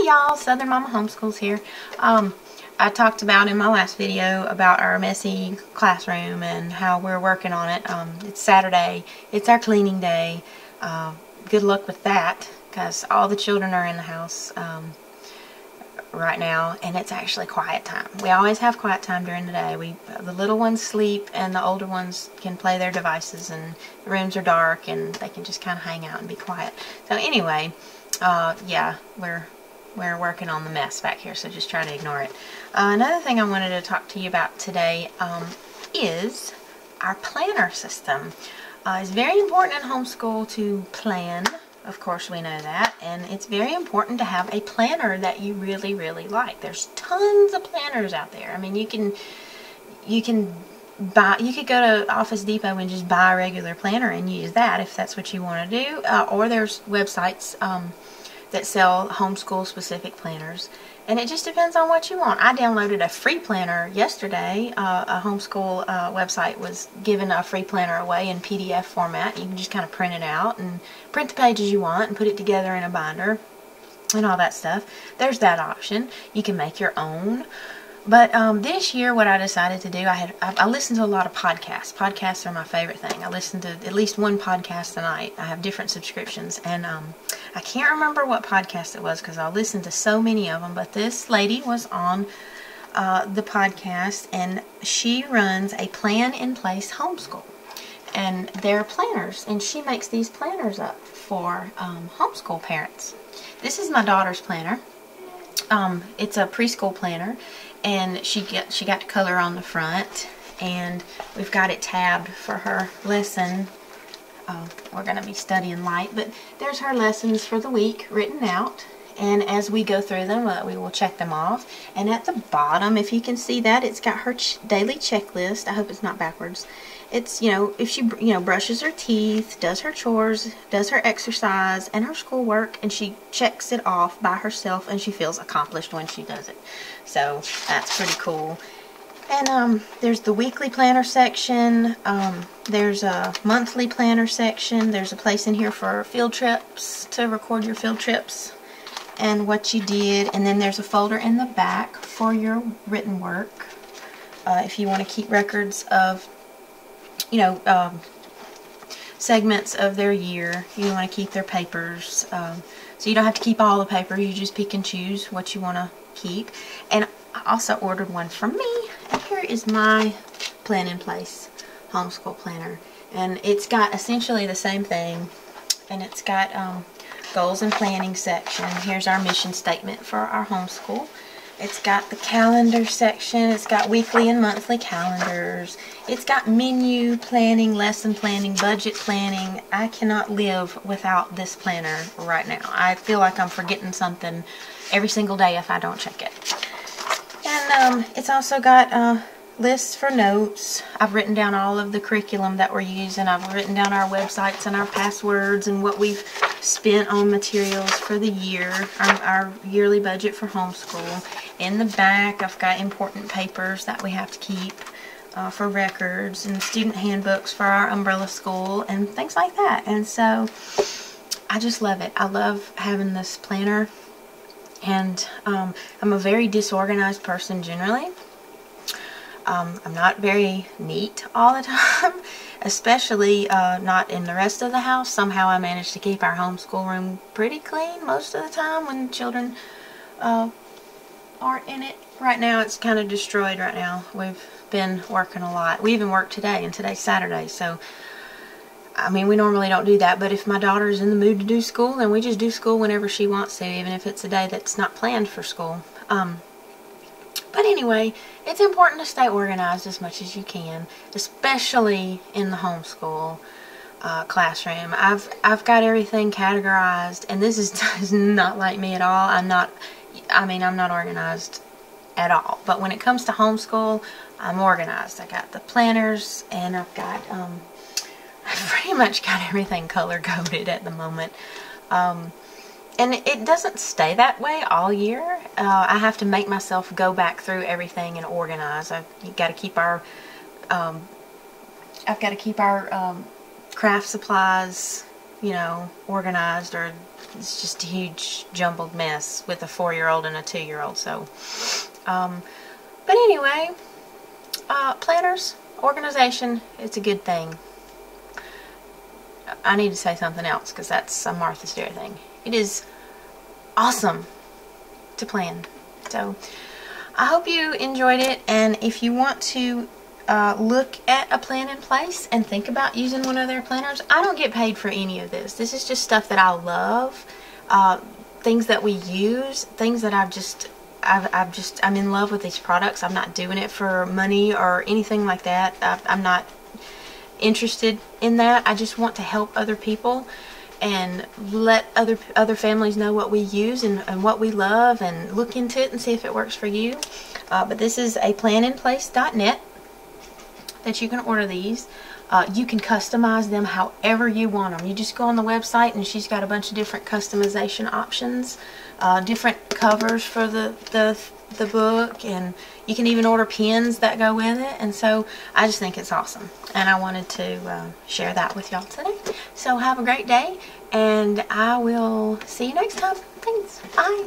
y'all, Southern Mama Homeschools here. I talked about in my last video about our messy classroom and how we're working on it. It's Saturday. It's our cleaning day. Good luck with that, because all the children are in the house right now, and it's actually quiet time. We always have quiet time during the day. The little ones sleep, and the older ones can play their devices, and the rooms are dark, and they can just kind of hang out and be quiet. So anyway, yeah, we're working on the mess back here, so just try to ignore it. Another thing I wanted to talk to you about today is our planner system. It's very important in homeschool to plan. Of course, we know that, and it's very important to have a planner that you really, really like. There's tons of planners out there. I mean, you could go to Office Depot and just buy a regular planner and use that if that's what you want to do. Or there's websites that sell homeschool specific planners, and it just depends on what you want. I downloaded a free planner yesterday. A homeschool website was giving a free planner away in PDF format. You can just kind of print it out and print the pages you want and put it together in a binder and all that stuff. There's that option. You can make your own. But this year, what I decided to do, I listened to a lot of podcasts. Podcasts are my favorite thing. I listen to at least one podcast a night. I have different subscriptions, and I can't remember what podcast it was because I listened to so many of them. But this lady was on the podcast, and she runs a plan-in-place homeschool, and they're planners, and she makes these planners up for homeschool parents. This is my daughter's planner. It's a preschool planner, and she got color on the front, and we've got it tabbed for her lesson. We're going to be studying light, but there's her lessons for the week written out, and as we go through them, we will check them off. And at the bottom, if you can see that, it's got her daily checklist. I hope it's not backwards. It's, if she, brushes her teeth, does her chores, does her exercise, and her schoolwork, and she checks it off by herself, and she feels accomplished when she does it. So that's pretty cool. And there's the weekly planner section. There's a monthly planner section. There's a place in here for field trips, to record your field trips and what you did. And then there's a folder in the back for your written work. If you want to keep records of segments of their year. You want to keep their papers. So you don't have to keep all the paper. You just pick and choose what you want to keep. And I also ordered one from me. And here is my plan-in-place homeschool planner. And it's got essentially the same thing. And it's got goals and planning section. Here's our mission statement for our homeschool. It's got the calendar section. It's got weekly and monthly calendars. It's got menu planning, lesson planning, budget planning. I cannot live without this planner right now. I feel like I'm forgetting something every single day if I don't check it. And it's also got lists for notes. I've written down all of the curriculum that we're using. I've written down our websites and our passwords and what we've spent on materials for the year, our yearly budget for homeschool. In the back, I've got important papers that we have to keep for records, and student handbooks for our umbrella school and things like that. And so I just love it. I love having this planner, and I'm a very disorganized person generally. I'm not very neat all the time, especially not in the rest of the house. Somehow I manage to keep our homeschool room pretty clean most of the time when children aren't in it. Right now it's kind of destroyed right now. We've been working a lot. We even worked today, and today's Saturday, so I mean, we normally don't do that, but if my daughter's in the mood to do school, then we just do school whenever she wants to, even if it's a day that's not planned for school. But anyway, it's important to stay organized as much as you can, especially in the homeschool classroom. I've got everything categorized, and this is not like me at all. I'm not organized at all. But when it comes to homeschool, I'm organized. I got the planners, and I've pretty much got everything color-coded at the moment. And it doesn't stay that way all year. I have to make myself go back through everything and organize. I've got to keep our craft supplies you know, organized, or it's just a huge jumbled mess with a 4-year-old and a 2-year-old. So, but anyway, planners, organization, it's a good thing. I need to say something else because that's a Martha Stewart thing. It is awesome to plan. So I hope you enjoyed it, and if you want to look at a plan in place and think about using one of their planners, I don't get paid for any of this. This is just stuff that I love, things that we use, things that I'm in love with these products. I'm not doing it for money or anything like that. I'm not interested in that. I just want to help other people and let other families know what we use and what we love, and look into it and see if it works for you. But this is a planinplace.net that you can order these. You can customize them however you want them. You just go on the website and she's got a bunch of different customization options, different covers for the book, and you can even order pins that go with it. And so I just think it's awesome, and I wanted to share that with y'all today. So have a great day, and I will see you next time. Thanks. Bye.